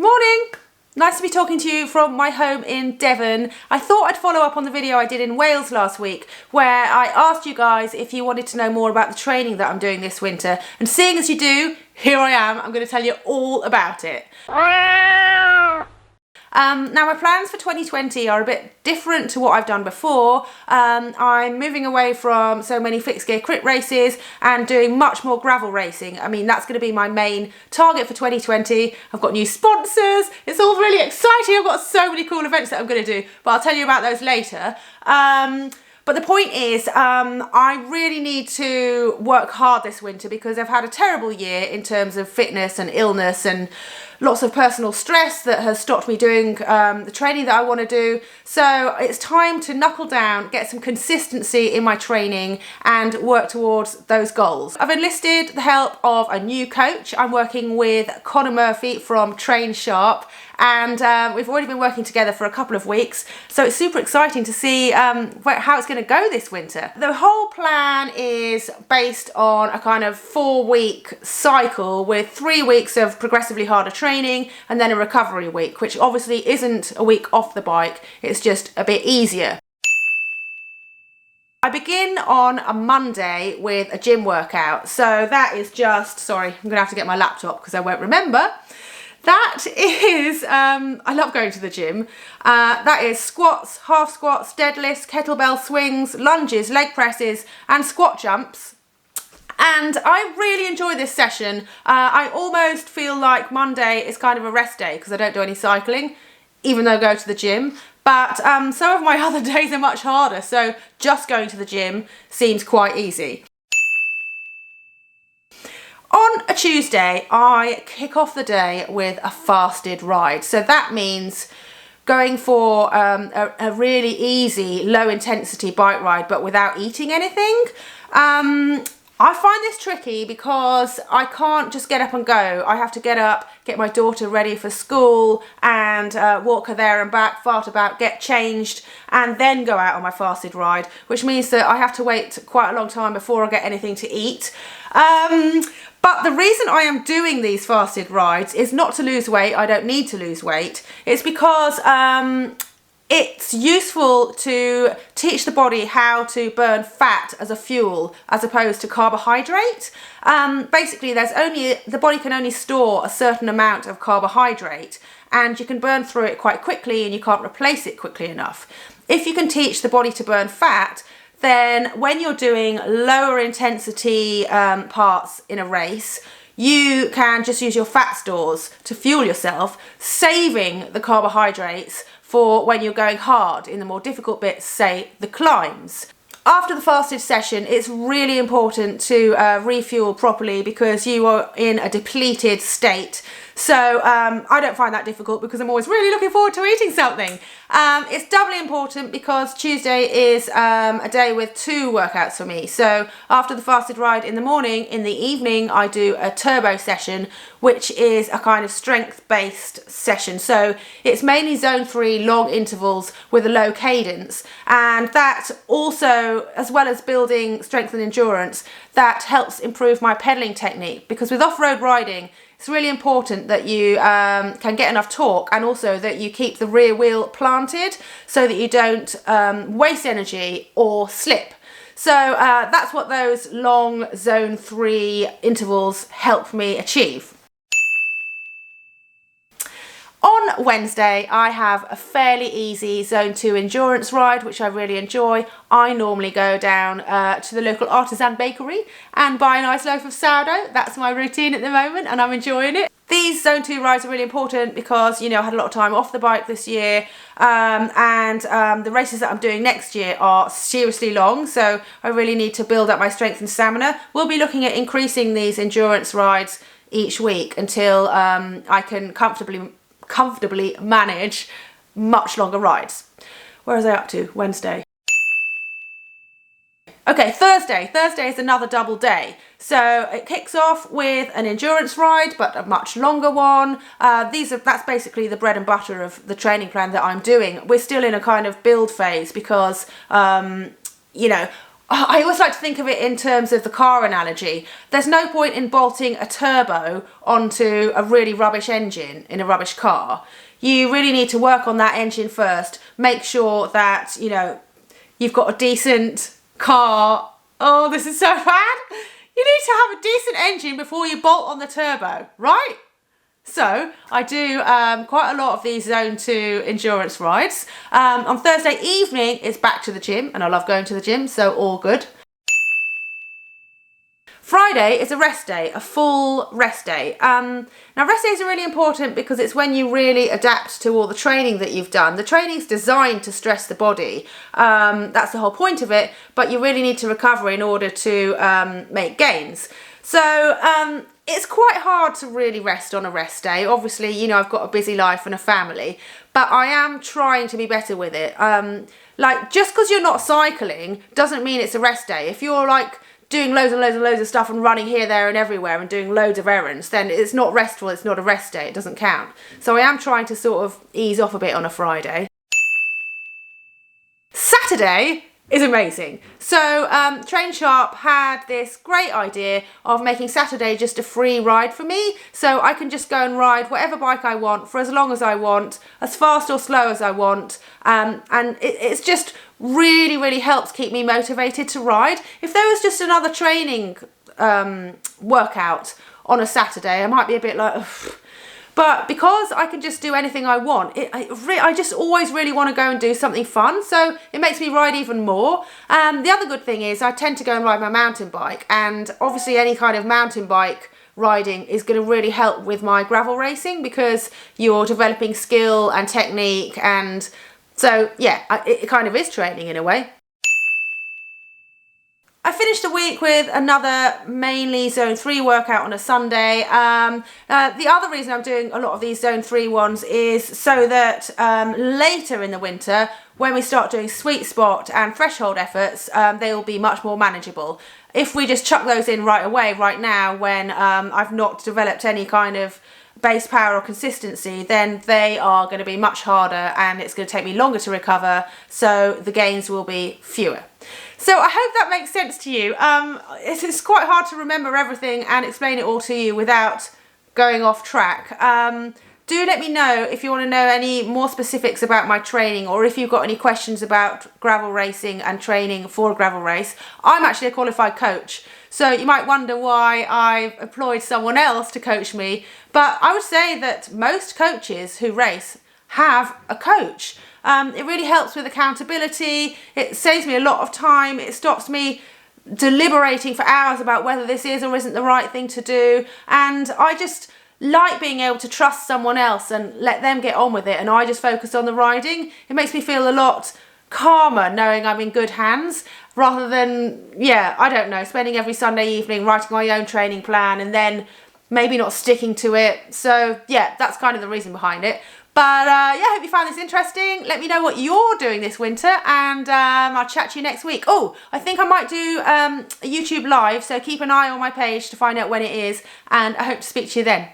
Morning! Nice to be talking to you from my home in Devon. I thought I'd follow up on the video I did in Wales last week where I asked you guys if you wanted to know more about the training that I'm doing this winter. And seeing as you do, here I am. I'm going to tell you all about it. Now my plans for 2020 are a bit different to what I've done before. I'm moving away from so many fixed gear crit races and doing much more gravel racing. I mean, that's going to be my main target for 2020. I've got new sponsors. It's all really exciting. I've got so many cool events that I'm going to do, but I'll tell you about those later. But the point is, I really need to work hard this winter because I've had a terrible year in terms of fitness and illness and lots of personal stress that has stopped me doing the training that I want to do. So it's time to knuckle down, get some consistency in my training and work towards those goals. I've enlisted the help of a new coach. I'm working with Connor Murphy from Train Sharp, and we've already been working together for a couple of weeks. So it's super exciting to see how it's going to go this winter. The whole plan is based on a kind of 4-week cycle with 3 weeks of progressively harder training and then a recovery week, which obviously isn't a week off the bike, it's just a bit easier. I begin on a Monday with a gym workout. So that is just, sorry, I'm gonna have to get my laptop because I won't remember. That is, I love going to the gym. That is squats, half squats, deadlifts, kettlebell swings, lunges, leg presses and squat jumps. And I really enjoy this session. I almost feel like Monday is kind of a rest day because I don't do any cycling, even though I go to the gym. But some of my other days are much harder, so just going to the gym seems quite easy. On a Tuesday, I kick off the day with a fasted ride. So that means going for a really easy, low intensity bike ride, but without eating anything. I find this tricky because I can't just get up and go. I have to get up, get my daughter ready for school and walk her there and back, fart about, get changed and then go out on my fasted ride, which means that I have to wait quite a long time before I get anything to eat. But the reason I am doing these fasted rides is not to lose weight. I don't need to lose weight. It's because it's useful to teach the body how to burn fat as a fuel as opposed to carbohydrate. Basically, the body can only store a certain amount of carbohydrate and you can burn through it quite quickly and you can't replace it quickly enough. If you can teach the body to burn fat, then when you're doing lower intensity parts in a race, you can just use your fat stores to fuel yourself, saving the carbohydrates for when you're going hard in the more difficult bits, say the climbs. After the fasted session, it's really important to refuel properly because you are in a depleted state. So I don't find that difficult because I'm always really looking forward to eating something. It's doubly important because Tuesday is a day with 2 workouts for me. So after the fasted ride in the morning, in the evening I do a turbo session, which is a kind of strength-based session. So it's mainly zone 3 long intervals with a low cadence, and that also, as well as building strength and endurance, that helps improve my pedaling technique, because with off-road riding it's really important that you can get enough torque and also that you keep the rear wheel planted so that you don't waste energy or slip. So that's what those long zone 3 intervals help me achieve. On Wednesday, I have a fairly easy zone 2 endurance ride, which I really enjoy. I normally go down to the local artisan bakery and buy a nice loaf of sourdough. That's my routine at the moment and I'm enjoying it. These zone 2 rides are really important because, you know, I had a lot of time off the bike this year and the races that I'm doing next year are seriously long, so I really need to build up my strength and stamina. We'll be looking at increasing these endurance rides each week until I can comfortably manage much longer rides. Where was I up to? Wednesday. Okay, Thursday. Thursday is another double day. So it kicks off with an endurance ride, but a much longer one. That's basically the bread and butter of the training plan that I'm doing. We're still in a kind of build phase because, you know, I always like to think of it in terms of the car analogy. There's no point in bolting a turbo onto a really rubbish engine in a rubbish car. You really need to work on that engine first. Make sure that, you know, you've got a decent car. Oh, this is so bad. You need to have a decent engine before you bolt on the turbo, right? So I do quite a lot of these Zone 2 endurance rides. On Thursday evening, it's back to the gym, and I love going to the gym, so all good. Friday is a rest day, a full rest day. Now rest days are really important because it's when you really adapt to all the training that you've done. The training's designed to stress the body. That's the whole point of it, but you really need to recover in order to make gains. So it's quite hard to really rest on a rest day. Obviously, you know, I've got a busy life and a family, but I am trying to be better with it. Like, just because you're not cycling doesn't mean it's a rest day. If you're like doing loads and loads and loads of stuff and running here, there and everywhere and doing loads of errands, then it's not restful, it's not a rest day, it doesn't count. So I am trying to sort of ease off a bit on a Friday. Saturday is amazing. So Train Sharp had this great idea of making Saturday just a free ride for me, so I can just go and ride whatever bike I want for as long as I want, as fast or slow as I want, and it's just really, really helps keep me motivated to ride. If there was just another training workout on a Saturday, I might be a bit like, ugh. But because I can just do anything I want, I just always really want to go and do something fun, so it makes me ride even more. The other good thing is I tend to go and ride my mountain bike, and obviously any kind of mountain bike riding is going to really help with my gravel racing because you're developing skill and technique, and so yeah, it kind of is training in a way. I finished the week with another mainly Zone 3 workout on a Sunday. The other reason I'm doing a lot of these Zone 3 ones is so that later in the winter, when we start doing sweet spot and threshold efforts, they will be much more manageable. If we just chuck those in right away, right now, when I've not developed any kind of base power or consistency, then they are going to be much harder and it's going to take me longer to recover, so the gains will be fewer. So I hope that makes sense to you. It's quite hard to remember everything and explain it all to you without going off track. Do let me know if you want to know any more specifics about my training, or if you've got any questions about gravel racing and training for a gravel race. I'm actually a qualified coach, so you might wonder why I've employed someone else to coach me, but I would say that most coaches who race have a coach. It really helps with accountability, it saves me a lot of time, it stops me deliberating for hours about whether this is or isn't the right thing to do, and I just like being able to trust someone else and let them get on with it and I just focus on the riding. It makes me feel a lot calmer knowing I'm in good hands, rather than, yeah, I don't know, spending every Sunday evening writing my own training plan and then maybe not sticking to it. So yeah, that's kind of the reason behind it. But yeah, I hope you found this interesting. Let me know what you're doing this winter, and I'll chat to you next week. Oh, I think I might do a YouTube live, so keep an eye on my page to find out when it is, and I hope to speak to you then.